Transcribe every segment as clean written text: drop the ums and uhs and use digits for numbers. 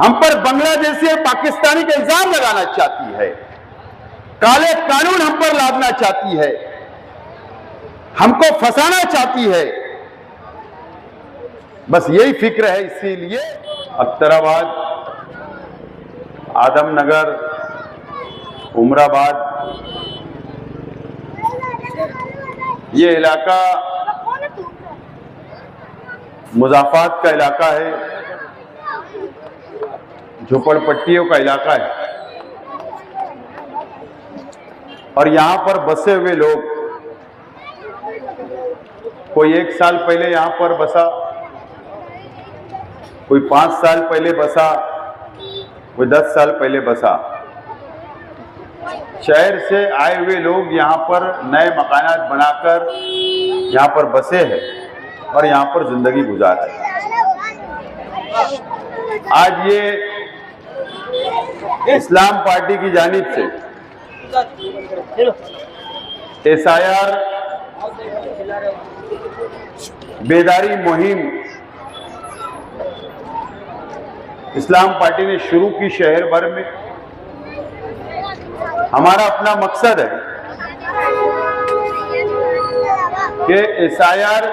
हम पर बांग्लादेशी और पाकिस्तानी का इल्जाम लगाना चाहती है, काले कानून हम पर लादना चाहती है, हमको फंसाना चाहती है। बस यही फिक्र है। इसीलिए अख्तराबाद, आदमनगर, उमराबाद, ये इलाका मुजाफात का इलाका है, झोपड़पट्टियों का इलाका है और यहां पर बसे हुए लोग, कोई 1 साल पहले यहां पर बसा, कोई 5 साल पहले बसा, कोई 10 साल पहले बसा। शहर से आए हुए लोग यहां पर नए मकानात बनाकर यहां पर बसे हैं और यहां पर जिंदगी गुजार रहे हैं। आज ये इस्लाम पार्टी की जानिब से SIR बेदारी मुहिम इस्लाम पार्टी ने शुरू की शहर भर में। हमारा अपना मकसद है कि SIR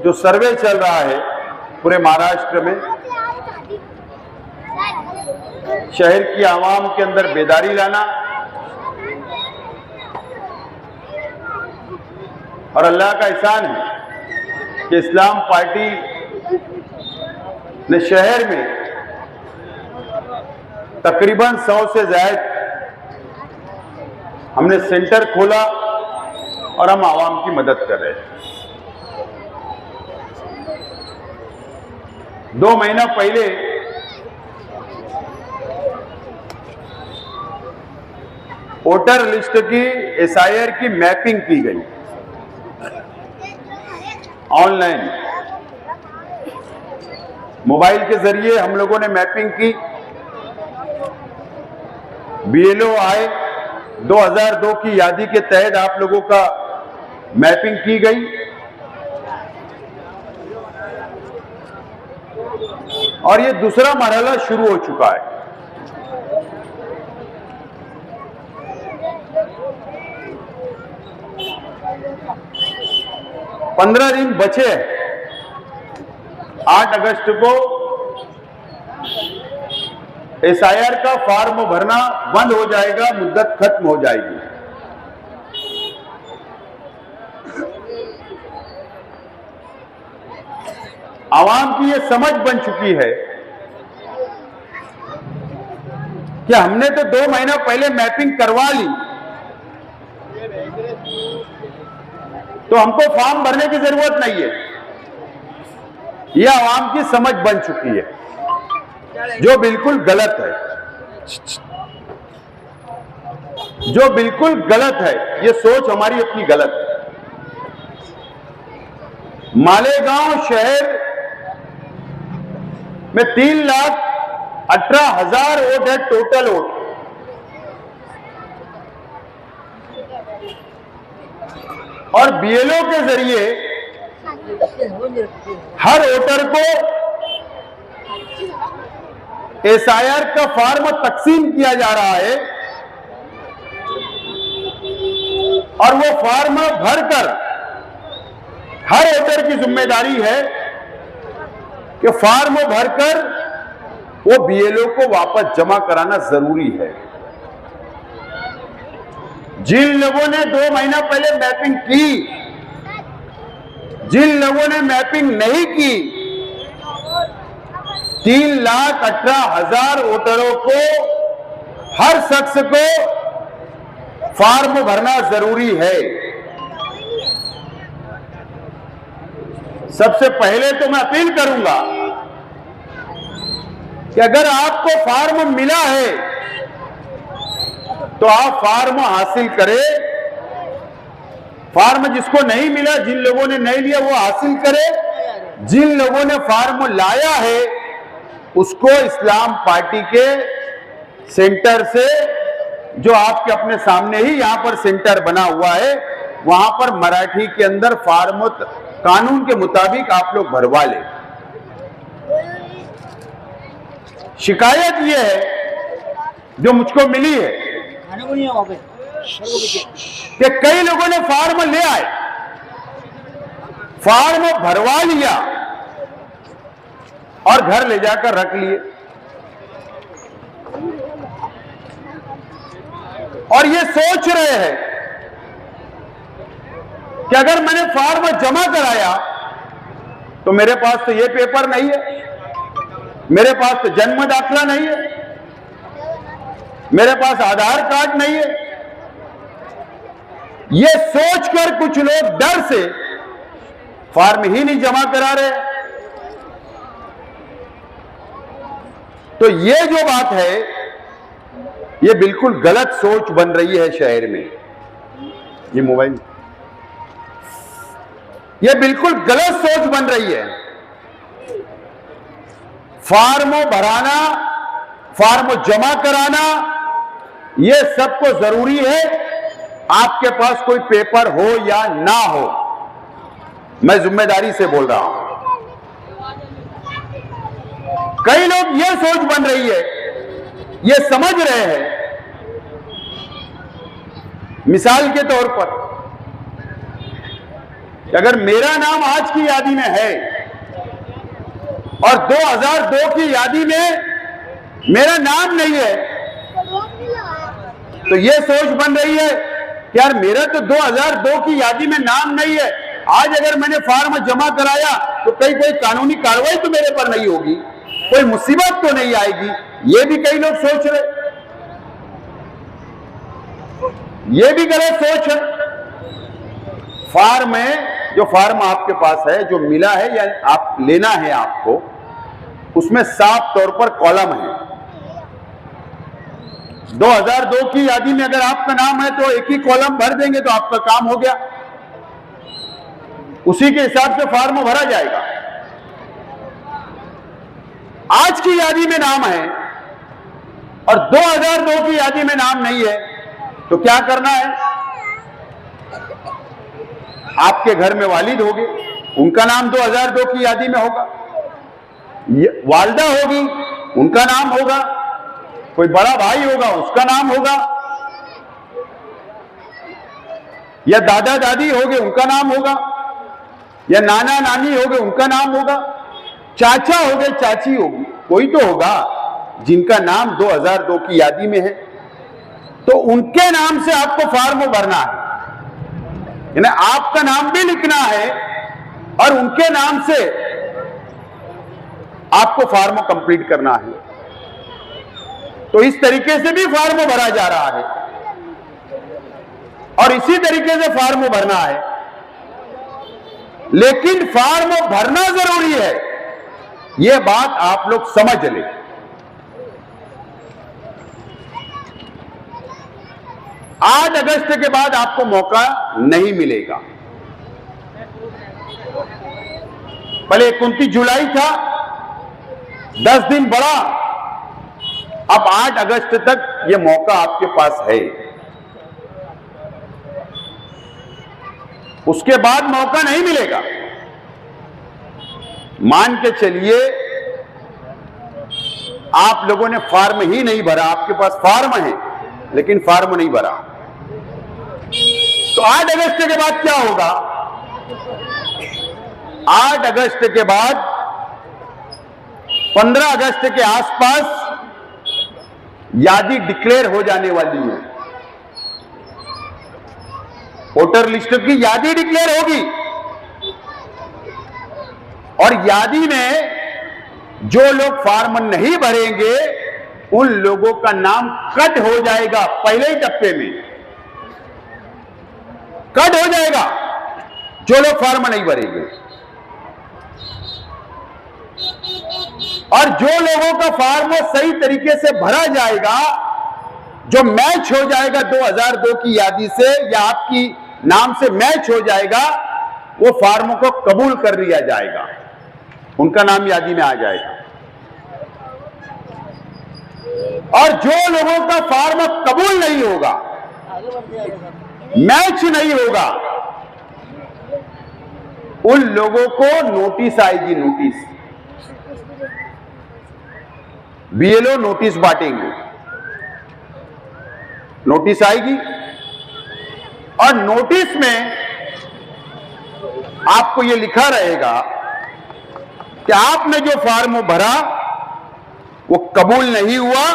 जो सर्वे चल रहा है पूरे महाराष्ट्र में, शहर की आवाम के अंदर बेदारी लाना और अल्लाह का एहसान है कि इस्लाम पार्टी ने शहर में तकरीबन 100 से ज्यादा हमने सेंटर खोला और हम आवाम की मदद कर रहे हैं। 2 महीना पहले वोटर लिस्ट की SIR की मैपिंग की गई ऑनलाइन, मोबाइल के जरिए हम लोगों ने मैपिंग की। BLO आए, 2002 की यादी के तहत आप लोगों का मैपिंग की गई और ये दूसरा मरहला शुरू हो चुका है। पंद्रह दिन बचे हैं। 8 अगस्त को SIR का फॉर्म भरना बंद हो जाएगा, मुद्दत खत्म हो जाएगी। आवाम की यह समझ बन चुकी है कि हमने तो 2 महीना पहले मैपिंग करवा ली, तो हमको फॉर्म भरने की जरूरत नहीं है। यह आवाम की समझ बन चुकी है, जो बिल्कुल गलत है, जो बिल्कुल गलत है। यह सोच हमारी अपनी गलत है। मालेगांव शहर में 3,18,000 वोट है, टोटल वोट। और BLO के जरिए हर वोटर को SIR का फॉर्म तकसीम किया जा रहा है और वो फॉर्म भरकर हर वोटर की जिम्मेदारी है कि फॉर्म भरकर वो BLO को वापस जमा कराना जरूरी है। जिन लोगों ने 2 महीना पहले मैपिंग की, जिन लोगों ने मैपिंग नहीं की, 3,18,000 वोटरों को, हर शख्स को फॉर्म भरना जरूरी है। सबसे पहले तो मैं अपील करूंगा कि अगर आपको फॉर्म मिला है तो आप फॉर्म हासिल करें। फॉर्म जिसको नहीं मिला, जिन लोगों ने नहीं लिया, वो हासिल करे। जिन लोगों ने फॉर्म लाया है उसको इस्लाम पार्टी के सेंटर से, जो आपके अपने सामने ही यहां पर सेंटर बना हुआ है, वहां पर मराठी के अंदर फॉर्म कानून के मुताबिक आप लोग भरवा लें। शिकायत ये है जो मुझको मिली है कि कई लोगों ने फॉर्म ले आए, फॉर्म भरवा लिया और घर ले जाकर रख लिए, और ये सोच रहे हैं कि अगर मैंने फॉर्म जमा कराया तो मेरे पास तो ये पेपर नहीं है, मेरे पास तो जन्म दाखिला नहीं है, मेरे पास आधार कार्ड नहीं है। ये सोचकर कुछ लोग डर से फॉर्म ही नहीं जमा करा रहे। तो ये जो बात है, ये बिल्कुल गलत सोच बन रही है शहर में। ये मोबाइल, ये बिल्कुल गलत सोच बन रही है। फॉर्म भराना, फॉर्म जमा कराना, ये सबको जरूरी है, आपके पास कोई पेपर हो या ना हो। मैं जिम्मेदारी से बोल रहा हूं। कई लोग ये सोच बन रही है, ये समझ रहे हैं, मिसाल के तौर पर अगर मेरा नाम आज की यादी में है और 2002 की यादी में मेरा नाम नहीं है, तो यह सोच बन रही है कि यार मेरा तो 2002 की यादी में नाम नहीं है, आज अगर मैंने फॉर्म जमा कराया तो कहीं कोई कानूनी कार्रवाई तो मेरे पर नहीं होगी, कोई मुसीबत तो नहीं आएगी। ये भी कई लोग सोच रहे, ये भी गलत सोच है। फॉर्म में, जो फॉर्म आपके पास है, जो मिला है या आप लेना है आपको, उसमें साफ तौर पर कॉलम है। 2002 की यादी में अगर आपका नाम है तो एक ही कॉलम भर देंगे तो आपका काम हो गया, उसी के हिसाब से फॉर्म भरा जाएगा। आज की यादी में नाम है और 2002 की यादी में नाम नहीं है, तो क्या करना है? आपके घर में वालिद होंगे, उनका नाम 2002 की यादी में होगा, वालदा होगी, उनका नाम होगा, कोई बड़ा भाई होगा, उसका नाम होगा, या दादा दादी होंगे, उनका नाम होगा, या नाना नानी होंगे, उनका नाम होगा, चाचा होंगे, चाची होगी, कोई तो होगा जिनका नाम 2002 की यादी में है, तो उनके नाम से आपको फॉर्म भरना है। यानी आपका नाम भी लिखना है और उनके नाम से आपको फॉर्म कंप्लीट करना है। तो इस तरीके से भी फॉर्म भरा जा रहा है और इसी तरीके से फॉर्म भरना है, लेकिन फॉर्म भरना जरूरी है, यह बात आप लोग समझ लें। आज अगस्त के बाद आपको मौका नहीं मिलेगा। पहले 29 जुलाई था, 10 दिन बढ़ा, अब 8 अगस्त तक यह मौका आपके पास है। उसके बाद मौका नहीं मिलेगा। मान के चलिए आप लोगों ने फॉर्म ही नहीं भरा, आपके पास फॉर्म है लेकिन फॉर्म नहीं भरा, तो 8 अगस्त के बाद क्या होगा? 8 अगस्त के बाद 15 अगस्त के आसपास यादी डिक्लेयर हो जाने वाली है। वोटर लिस्ट की यादी डिक्लेयर होगी और यादी में जो लोग फॉर्म नहीं भरेंगे उन लोगों का नाम कट हो जाएगा। पहले ही टप्पे में कट हो जाएगा जो लोग फॉर्म नहीं भरेंगे, और जो लोगों का फॉर्म सही तरीके से भरा जाएगा, जो मैच हो जाएगा 2002 की यादी से या आपकी नाम से मैच हो जाएगा, वो फॉर्म को कबूल कर लिया जाएगा, उनका नाम यादी में आ जाएगा। और जो लोगों का फॉर्म कबूल नहीं होगा, मैच नहीं होगा, उन लोगों को नोटिस आएगी, नोटिस। बीएलओ नोटिस बांटेंगे, नोटिस आएगी और नोटिस में आपको यह लिखा रहेगा कि आपने जो फॉर्म भरा वो कबूल नहीं हुआ,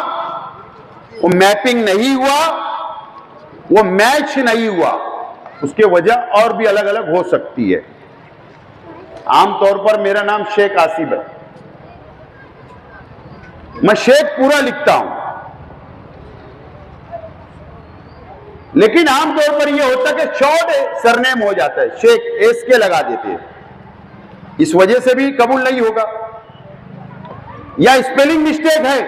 वो मैपिंग नहीं हुआ, वो मैच नहीं हुआ। उसके वजह और भी अलग अलग हो सकती है। आमतौर पर मेरा नाम शेख आसिफ है, मैं शेख पूरा लिखता हूं, लेकिन आमतौर पर यह होता है कि शॉर्ट सरनेम हो जाता है, शेख एस के लगा देते हैं, इस वजह से भी कबूल नहीं होगा। या स्पेलिंग मिस्टेक है,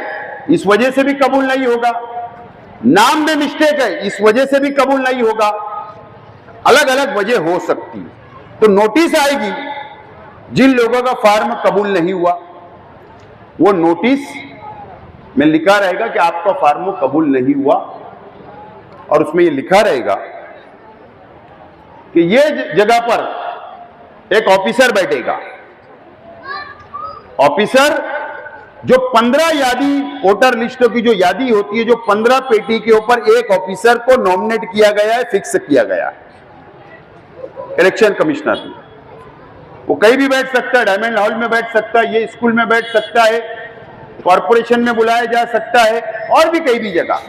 इस वजह से भी कबूल नहीं होगा। नाम में मिस्टेक है, इस वजह से भी कबूल नहीं होगा। अलग अलग वजह हो सकती है। तो नोटिस आएगी, जिन लोगों का फॉर्म कबूल नहीं हुआ वो नोटिस में लिखा रहेगा कि आपका फॉर्म कबूल नहीं हुआ, और उसमें ये लिखा रहेगा कि ये जगह पर एक ऑफिसर बैठेगा। ऑफिसर जो 15 यादी, वोटर लिस्टों की जो यादी होती है, जो 15 पेटी के ऊपर एक ऑफिसर को नॉमिनेट किया गया है, फिक्स किया गया है इलेक्शन कमिश्नर ने। वो कहीं भी बैठ सकता है, डायमंड हॉल में बैठ सकता है, ये स्कूल में बैठ सकता है, कॉर्पोरेशन में बुलाया जा सकता है, और भी कई भी जगह।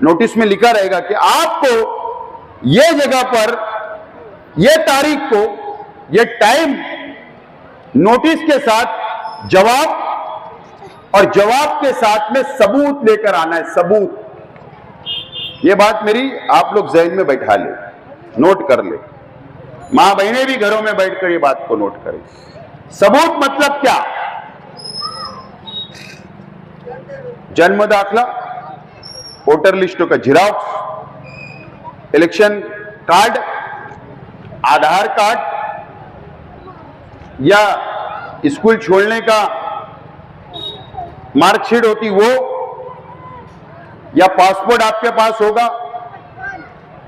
नोटिस में लिखा रहेगा कि आपको ये जगह पर, ये तारीख को, ये टाइम, नोटिस के साथ जवाब, और जवाब के साथ में सबूत लेकर आना है, सबूत। ये बात मेरी आप लोग ज़हन में बैठा ले, नोट कर ले। मां बहनें भी घरों में बैठकर ये बात को नोट करें। सबूत मतलब क्या? जन्म दाखला, वोटर लिस्टों का जिराक्स, इलेक्शन कार्ड, आधार कार्ड, या स्कूल छोड़ने का मार्कशीट होती वो, या पासपोर्ट आपके पास होगा,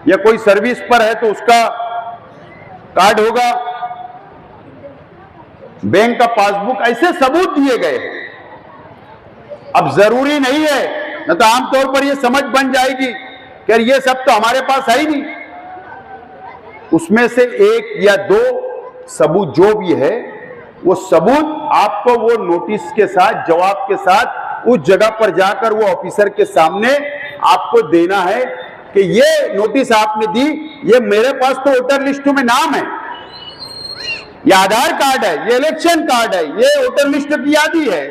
या कोई सर्विस पर है तो उसका कार्ड होगा, बैंक का पासबुक, ऐसे सबूत दिए गए हैं। अब जरूरी नहीं है, न तो आमतौर पर यह समझ बन जाएगी कि ये सब तो हमारे पास है ही नहीं। उसमें से एक या दो सबूत जो भी है, वो सबूत आपको वो नोटिस के साथ, जवाब के साथ उस जगह पर जाकर वो ऑफिसर के सामने आपको देना है कि ये नोटिस आपने दी, ये मेरे पास तो वोटर लिस्ट में नाम है, ये आधार कार्ड है, ये इलेक्शन कार्ड है, ये वोटर लिस्ट की यादी है,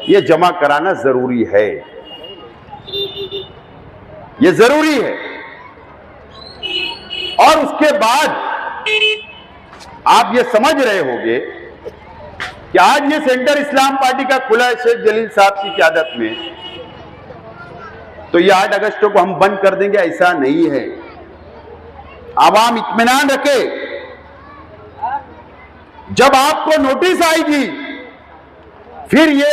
ये जमा कराना जरूरी है, ये जरूरी है। और उसके बाद आप ये समझ रहे होंगे कि आज ये सेंटर इस्लाम पार्टी का खुला है शेख जलील साहब की क़यादत में, तो ये 8 अगस्त को हम बंद कर देंगे, ऐसा नहीं है। आवाम इत्मीनान रखे, जब आपको नोटिस आएगी फिर ये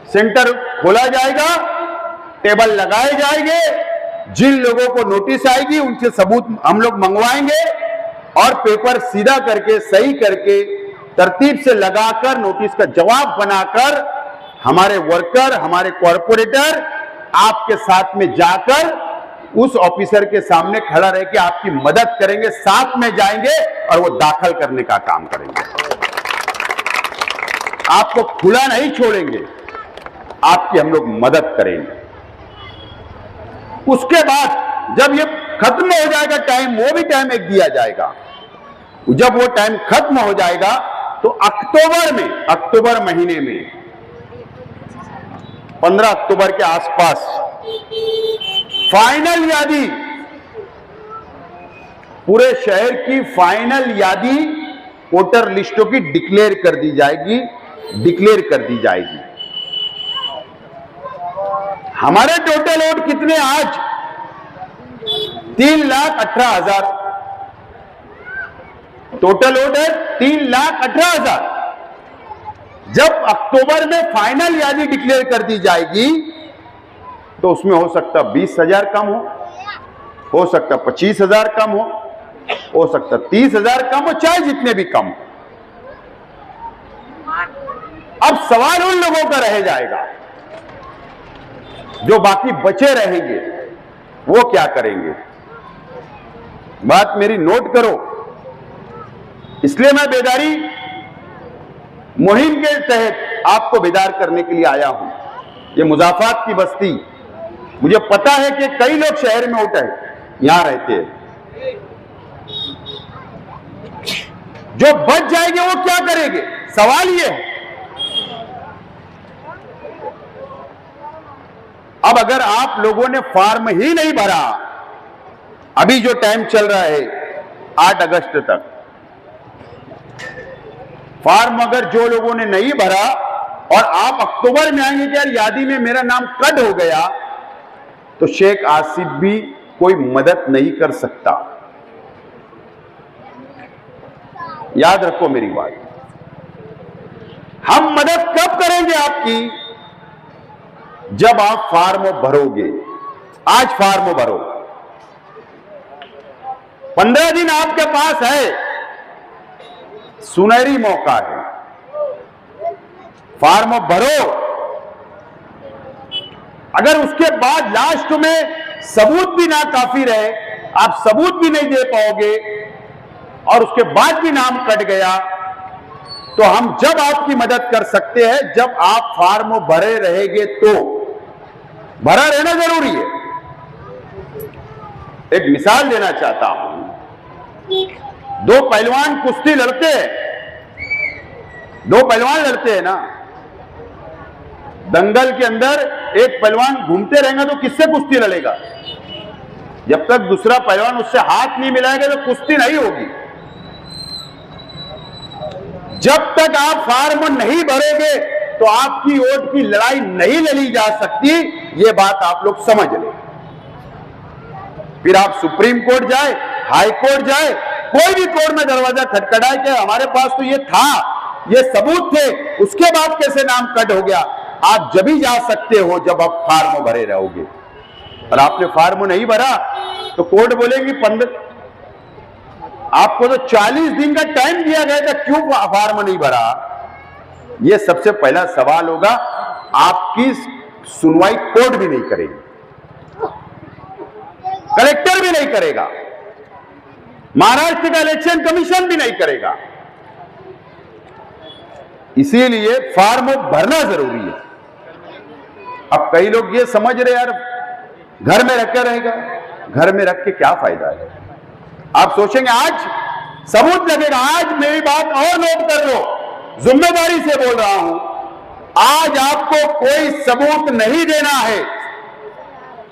सेंटर खोला जाएगा, टेबल लगाए जाएंगे, जिन लोगों को नोटिस आएगी उनसे सबूत हम लोग मंगवाएंगे, और पेपर सीधा करके, सही करके, तरतीब से लगाकर, नोटिस का जवाब बनाकर, हमारे वर्कर, हमारे कॉर्पोरेटर आपके साथ में जाकर उस ऑफिसर के सामने खड़ा रह के आपकी मदद करेंगे, साथ में जाएंगे और वो दाखिल करने का काम करेंगे। आपको खुला नहीं छोड़ेंगे, आपकी हम लोग मदद करेंगे। उसके बाद जब ये खत्म हो जाएगा टाइम, वो भी टाइम एक दिया जाएगा, जब वो टाइम खत्म हो जाएगा तो अक्टूबर में, अक्टूबर महीने में 15 अक्टूबर के आसपास फाइनल यादी, पूरे शहर की फाइनल यादी वोटर लिस्टों की डिक्लेयर कर दी जाएगी, डिक्लेयर कर दी जाएगी। हमारे टोटल वोट कितने आज? 3,18,000 टोटल वोट है, 3,18,000। जब अक्टूबर में फाइनल यादी डिक्लेयर कर दी जाएगी तो उसमें हो सकता 20,000 कम हो सकता 25,000 कम हो सकता 30,000 कम हो, चाहे जितने भी कम। अब सवाल उन लोगों का रह जाएगा जो बाकी बचे रहेंगे, वो क्या करेंगे। बात मेरी नोट करो। इसलिए मैं बेदारी मुहिम के तहत आपको बेदार करने के लिए आया हूं। ये मुजाफात की बस्ती, मुझे पता है कि कई लोग शहर में उठे यहां रहते हैं। जो बच जाएंगे वो क्या करेंगे, सवाल ये है। अब अगर आप लोगों ने फॉर्म ही नहीं भरा, अभी जो टाइम चल रहा है 8 अगस्त तक, फॉर्म अगर जो लोगों ने नहीं भरा और आप अक्टूबर में आएंगे कि यार यादी में मेरा नाम कट हो गया, तो शेख आसिफ भी कोई मदद नहीं कर सकता। याद रखो मेरी बात। हम मदद कब करेंगे आपकी, जब आप फॉर्म भरोगे। आज फॉर्म भरो, 15 दिन आपके पास है, सुनहरी मौका है, फॉर्म भरो। अगर उसके बाद लास्ट में सबूत भी ना काफी रहे, आप सबूत भी नहीं दे पाओगे और उसके बाद भी नाम कट गया, तो हम जब आपकी मदद कर सकते हैं जब आप फॉर्म भरे रहेंगे। तो भरा रहना जरूरी है। एक मिसाल देना चाहता हूं। 2 पहलवान कुश्ती लड़ते हैं, 2 पहलवान लड़ते हैं ना, दंगल के अंदर एक पहलवान घूमते रहेगा तो किससे कुश्ती लड़ेगा। जब तक दूसरा पहलवान उससे हाथ नहीं मिलाएगा तो कुश्ती नहीं होगी। जब तक आप फॉर्म नहीं भरोगे तो आपकी वोट की लड़ाई नहीं लड़ी जा सकती। यह बात आप लोग समझ लें। फिर आप सुप्रीम कोर्ट जाए, हाई कोर्ट जाए, कोई भी कोर्ट में दरवाजा खटखटाए कि हमारे पास तो ये था, ये सबूत थे, उसके बाद कैसे नाम कट हो गया। आप जब ही जा सकते हो जब आप फॉर्म भरे रहोगे। और आपने फॉर्म नहीं भरा तो कोर्ट बोलेगी 15, आपको तो 40 दिन का टाइम दिया गया था, क्यों फॉर्म नहीं भरा। यह सबसे पहला सवाल होगा। आपकी सुनवाई कोर्ट भी नहीं करेगी, कलेक्टर भी नहीं करेगा, महाराष्ट्र का इलेक्शन कमीशन भी नहीं करेगा। इसीलिए फॉर्म भरना जरूरी है। अब कई लोग ये समझ रहे यार घर में रखकर रहेगा, घर में रख के क्या फायदा है। आप सोचेंगे आज सबूत लगेगा। आज मेरी बात और नोट कर लो, जिम्मेदारी से बोल रहा हूं, आज आपको कोई सबूत नहीं देना है,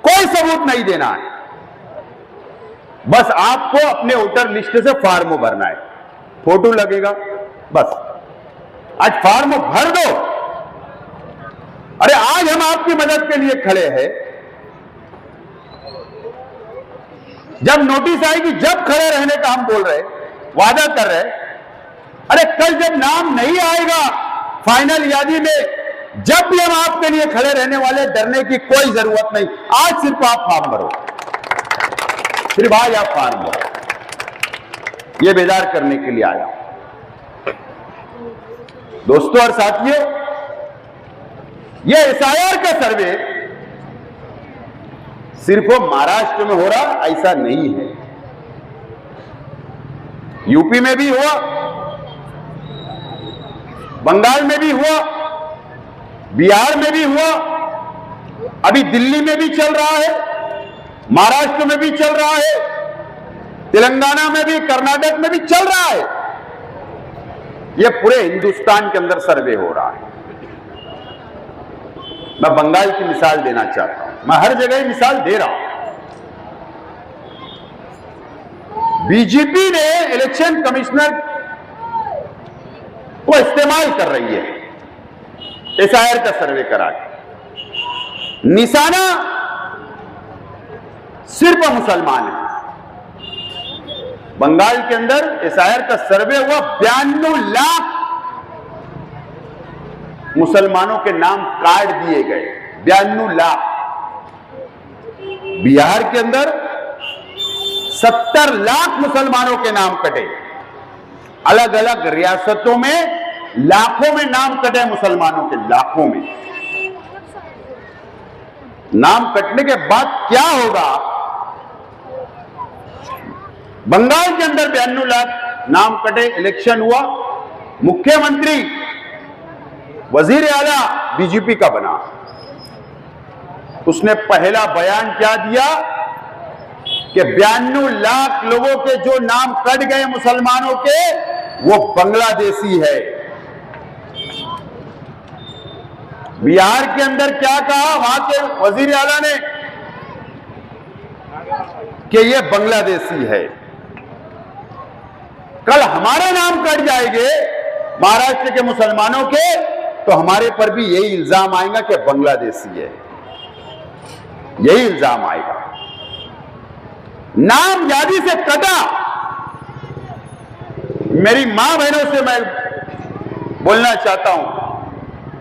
कोई सबूत नहीं देना है। बस आपको अपने वोटर लिस्ट से फॉर्म भरना है, फोटो लगेगा बस। आज फॉर्म भर दो। अरे आज हम आपकी मदद के लिए खड़े हैं। जब नोटिस आएगी जब खड़े रहने का हम बोल रहे, वादा कर रहे। अरे कल जब नाम नहीं आएगा फाइनल यादी में, जब भी हम आपके लिए खड़े रहने वाले, डरने की कोई जरूरत नहीं। आज सिर्फ आप फॉर्म भरो, सिर्फ आज आप फॉर्म भरो। ये बेदार करने के लिए आया। दोस्तों और साथियों, यह एसआईआर का सर्वे सिर्फ महाराष्ट्र में हो रहा ऐसा नहीं है, यूपी में भी हुआ, बंगाल में भी हुआ, बिहार में भी हुआ, अभी दिल्ली में भी चल रहा है, महाराष्ट्र में भी चल रहा है, तेलंगाना में भी, कर्नाटक में भी चल रहा है। यह पूरे हिंदुस्तान के अंदर सर्वे हो रहा है। मैं बंगाल की मिसाल देना चाहता हूं, मैं हर जगह मिसाल दे रहा हूं। बीजेपी ने इलेक्शन कमिश्नर को इस्तेमाल कर रही है एसआईआर का सर्वे करा के। निशाना सिर्फ मुसलमान है। बंगाल के अंदर एसआईआर का सर्वे हुआ, 92 लाख मुसलमानों के नाम काट दिए गए, 92 लाख। बिहार के अंदर 70 लाख मुसलमानों के नाम कटे। अलग अलग रियासतों में लाखों में नाम कटे मुसलमानों के, लाखों में। नाम कटने के बाद क्या होगा? बंगाल के अंदर 92 लाख नाम कटे, इलेक्शन हुआ, मुख्यमंत्री वजीर आला बीजेपी का बना। उसने पहला बयान क्या दिया कि 92 लाख लोगों के जो नाम कट गए मुसलमानों के, वो बांग्लादेशी है। बिहार के अंदर क्या कहा वहां के वजीर आला ने कि ये बांग्लादेशी है। कल हमारे नाम कट जाएंगे महाराष्ट्र के मुसलमानों के, तो हमारे पर भी यही इल्जाम आएगा कि बांग्लादेशी है, यही इल्जाम आएगा। नाम यादी से कटा। मेरी मां बहनों से मैं बोलना चाहता हूं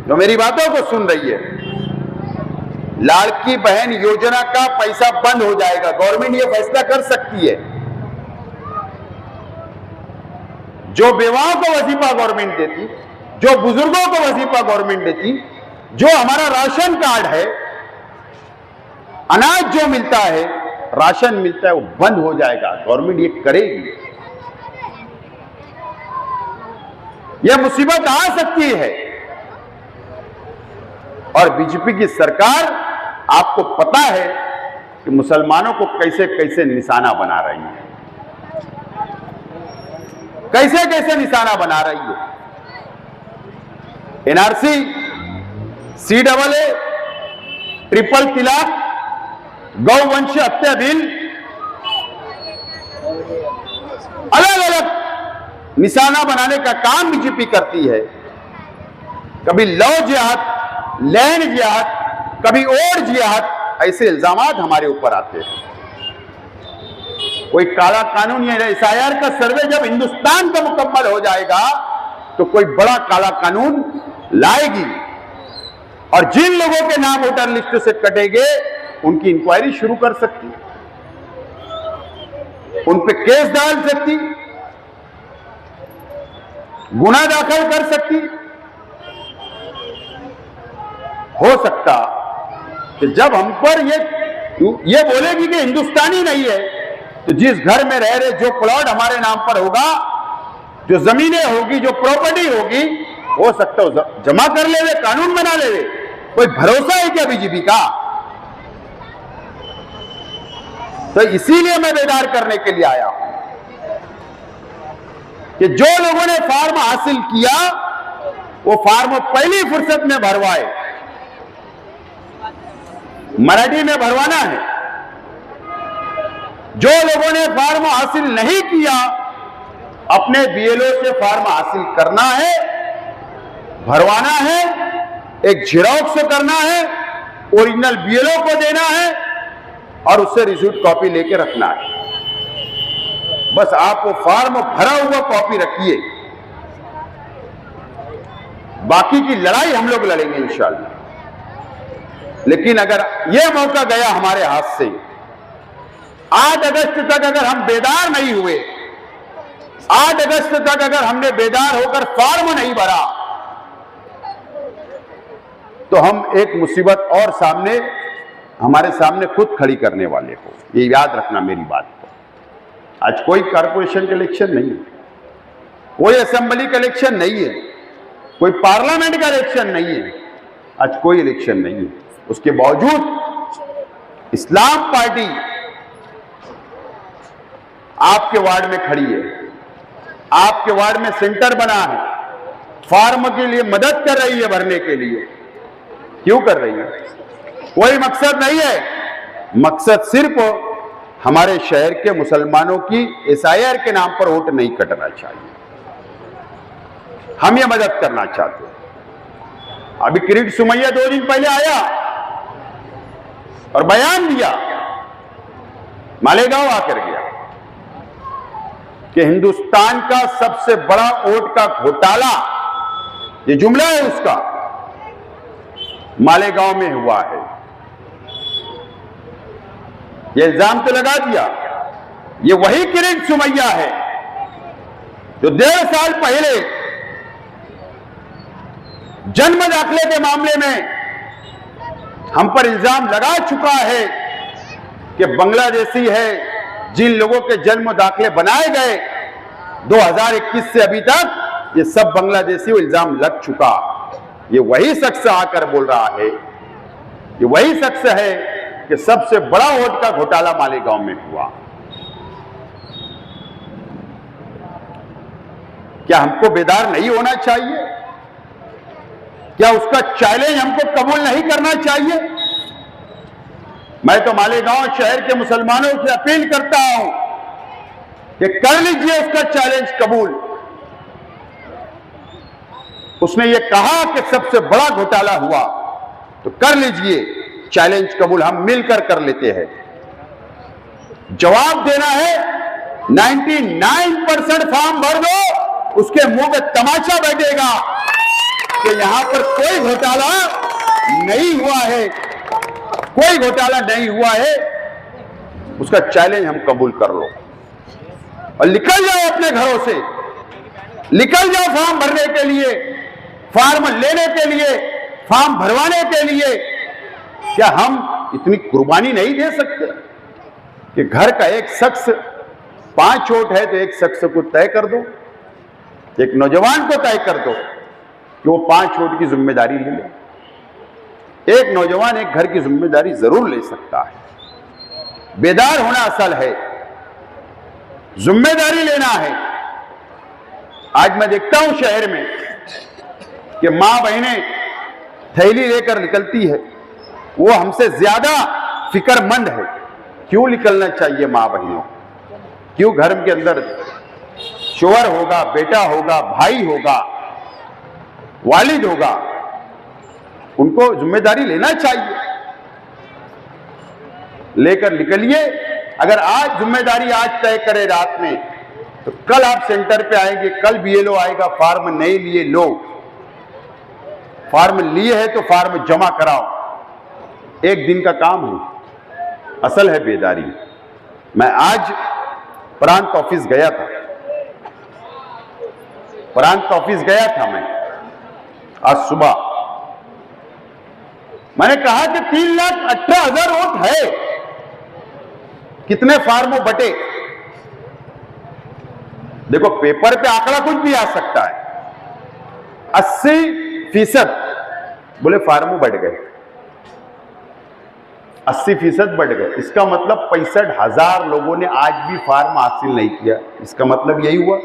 जो मेरी बातों को सुन रही है, लाड़की बहन योजना का पैसा बंद हो जाएगा। गवर्नमेंट ये फैसला कर सकती है। जो बेवाओं को वजीफा गवर्नमेंट देती, जो बुजुर्गों को वजीफा गवर्नमेंट देती, जो हमारा राशन कार्ड है, अनाज जो मिलता है, राशन मिलता है, वो बंद हो जाएगा। गवर्नमेंट ये करेगी। यह मुसीबत आ सकती है। और बीजेपी की सरकार, आपको पता है कि मुसलमानों को कैसे कैसे निशाना बना रही है, कैसे कैसे निशाना बना रही है। एनआरसी, CAA, ट्रिपल तलाक, गौवंश हत्या बिल, अलग अलग निशाना बनाने का काम बीजेपी करती है। कभी लव जिहाद, लैंड जिहाद, कभी और जिहाद, ऐसे इल्जामात हमारे ऊपर आते हैं। कोई काला कानून या SIR का सर्वे जब हिंदुस्तान का मुकम्मल हो जाएगा तो कोई बड़ा काला कानून लाएगी, और जिन लोगों के नाम वोटर लिस्ट से कटेंगे उनकी इंक्वायरी शुरू कर सकती, उन पे केस डाल सकती, गुना दाखिल कर सकती। हो सकता कि जब हम पर ये बोलेगी कि हिंदुस्तानी नहीं है, तो जिस घर में रह रहे, जो प्लॉट हमारे नाम पर होगा, जो जमीनें होगी, जो प्रॉपर्टी होगी, हो सकता है जमा कर लेवे, कानून बना लेवे। कोई भरोसा है क्या बीजेपी का? तो इसीलिए मैं बेदार करने के लिए आया हूं कि जो लोगों ने फार्म हासिल किया वो फार्म पहली फुर्सत में भरवाए। मराठी में भरवाना है। जो लोगों ने फार्म हासिल नहीं किया, अपने BLO से फार्म हासिल करना है, भरवाना है, एक झेरॉक्स करना है, ओरिजिनल BLO को देना है और उससे रिसीट कॉपी लेके रखना है। बस आप वो फार्म भरा हुआ कॉपी रखिए, बाकी की लड़ाई हम लोग लड़ेंगे इंशाअल्लाह। लेकिन अगर यह मौका गया हमारे हाथ से, 8 अगस्त तक अगर हम बेदार नहीं हुए, 8 अगस्त तक अगर हमने बेदार होकर फार्म नहीं भरा, तो हम एक मुसीबत और सामने, हमारे सामने खुद खड़ी करने वाले हो। ये याद रखना मेरी बात को। आज कोई कारपोरेशन का इलेक्शन नहीं है, कोई असेंबली का इलेक्शन नहीं है, कोई पार्लियामेंट का इलेक्शन नहीं है, आज कोई इलेक्शन नहीं है। उसके बावजूद इस्लाम पार्टी आपके वार्ड में खड़ी है, आपके वार्ड में सेंटर बना है, फार्म के लिए मदद कर रही है भरने के लिए। क्यों कर रही है? कोई मकसद नहीं है, मकसद सिर्फ हमारे शहर के मुसलमानों की SIR के नाम पर वोट नहीं कटना चाहिए। हम ये मदद करना चाहते हैं। अभी किरीट सुमैया 2 दिन पहले आया और बयान दिया, मालेगांव आकर गया कि हिंदुस्तान का सबसे बड़ा वोट का घोटाला, ये जुमला है उसका, मालेगांव में हुआ है। ये इल्जाम तो लगा दिया। ये वही किरीट सुमैया है जो 1.5 साल पहले जन्म दाखले के मामले में हम पर इल्जाम लगा चुका है कि बांग्लादेशी है। जिन लोगों के जन्म दाखले बनाए गए 2021 से अभी तक, ये सब बांग्लादेशी इल्जाम लग चुका। ये वही शख्स आकर बोल रहा है, ये वही शख्स है कि सबसे बड़ा वोट का घोटाला मालेगांव में हुआ। क्या हमको बेदार नहीं होना चाहिए? क्या उसका चैलेंज हमको कबूल नहीं करना चाहिए? मैं तो मालेगांव शहर के मुसलमानों से अपील करता हूं कि कर लीजिए उसका चैलेंज कबूल। उसने ये कहा कि सबसे बड़ा घोटाला हुआ, तो कर लीजिए चैलेंज कबूल, हम मिलकर कर लेते हैं। जवाब देना है, 99% फॉर्म भर दो, उसके मुंह पे तमाचा बैठेगा कि यहां पर कोई घोटाला नहीं हुआ है, कोई घोटाला नहीं हुआ है। उसका चैलेंज हम कबूल कर लो और निकल जाओ अपने घरों से, निकल जाओ फॉर्म भरने के लिए, फॉर्म लेने के लिए, फॉर्म भरवाने के लिए। क्या हम इतनी कुर्बानी नहीं दे सकते कि घर का एक शख्स 5 वोट है तो एक शख्स को तय कर दो, एक नौजवान को तय कर दो कि वो 5 वोट की जिम्मेदारी ले ले। एक नौजवान एक घर की जिम्मेदारी जरूर ले सकता है। बेदार होना असल है, जिम्मेदारी लेना है। आज मैं देखता हूं शहर में कि मां बहनें थैली लेकर निकलती है, वो हमसे ज्यादा फिक्रमंद है। क्यों निकलना चाहिए मां बहनों? क्यों घर के अंदर शोहर होगा, बेटा होगा, भाई होगा, वालिद होगा, उनको जिम्मेदारी लेना चाहिए। लेकर निकलिए। अगर आज जिम्मेदारी आज तय करे रात में, तो कल आप सेंटर पे आएंगे, कल बीएलओ आएगा, फॉर्म नहीं लिए लो, फॉर्म लिए है तो फॉर्म जमा कराओ। एक दिन का काम है, असल है बेदारी। मैं आज प्रांत ऑफिस गया था, प्रांत ऑफिस गया था मैं आज सुबह। मैंने कहा कि 3,18,000 वोट है, कितने फार्मों बटे? देखो पेपर पे आंकड़ा कुछ भी आ सकता है। 80% बोले फार्मों बढ़ गए, 80% बढ़ गए। इसका मतलब 65,000 लोगों ने आज भी फार्म हासिल नहीं किया। इसका मतलब यही हुआ।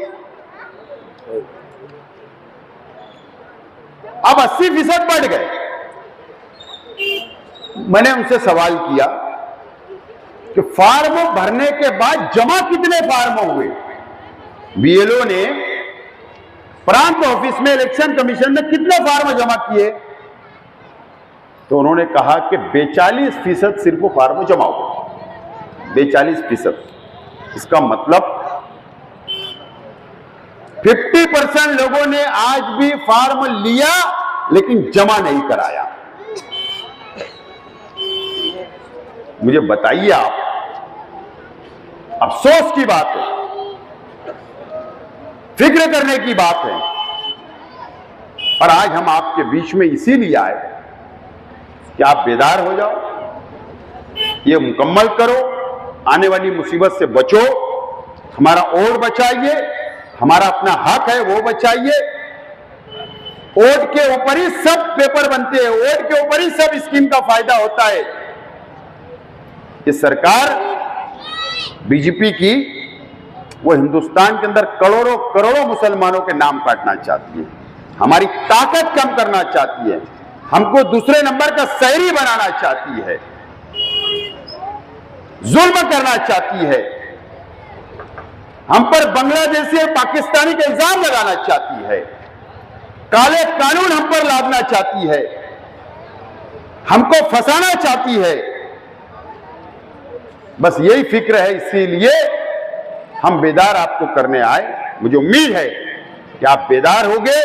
अब 80% बढ़ गए। मैंने उनसे सवाल किया कि फार्म भरने के बाद जमा कितने फार्म हुए? बीएलओ ने प्रांत ऑफिस में इलेक्शन कमीशन ने कितने फार्म जमा किए? तो उन्होंने कहा कि 42% सिर्फ फार्म जमा हुए, 42%। इसका मतलब 50% लोगों ने आज भी फार्म लिया लेकिन जमा नहीं कराया। मुझे बताइए आप, अफसोस की बात है, फिक्र करने की बात है। और आज हम आपके बीच में इसीलिए आए कि आप बेदार हो जाओ, ये मुकम्मल करो, आने वाली मुसीबत से बचो, हमारा वोट बचाइए, हमारा अपना हक है वो बचाइए। वोट के ऊपर ही सब पेपर बनते हैं, वोट के ऊपर ही सब स्कीम का फायदा होता है। ये सरकार बीजेपी की, वो हिंदुस्तान के अंदर करोड़ों करोड़ों मुसलमानों के नाम काटना चाहती है, हमारी ताकत कम करना चाहती है, हमको दूसरे नंबर का शहरी बनाना चाहती है, जुल्म करना चाहती है, हम पर बांग्लादेशी और पाकिस्तानी का इल्जाम लगाना चाहती है, काले कानून हम पर लादना चाहती है, हमको फंसाना चाहती है। बस यही फिक्र है, इसीलिए हम बेदार आपको करने आए। मुझे उम्मीद है कि आप बेदार होंगे,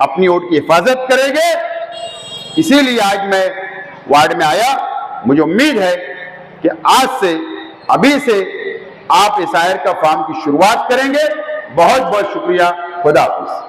अपनी वोट की हिफाजत करेंगे। इसीलिए आज मैं वार्ड में आया। मुझे उम्मीद है कि आज से, अभी से आप एसआईआर का फॉर्म की शुरुआत करेंगे। बहुत बहुत शुक्रिया। खुदा हाफिज।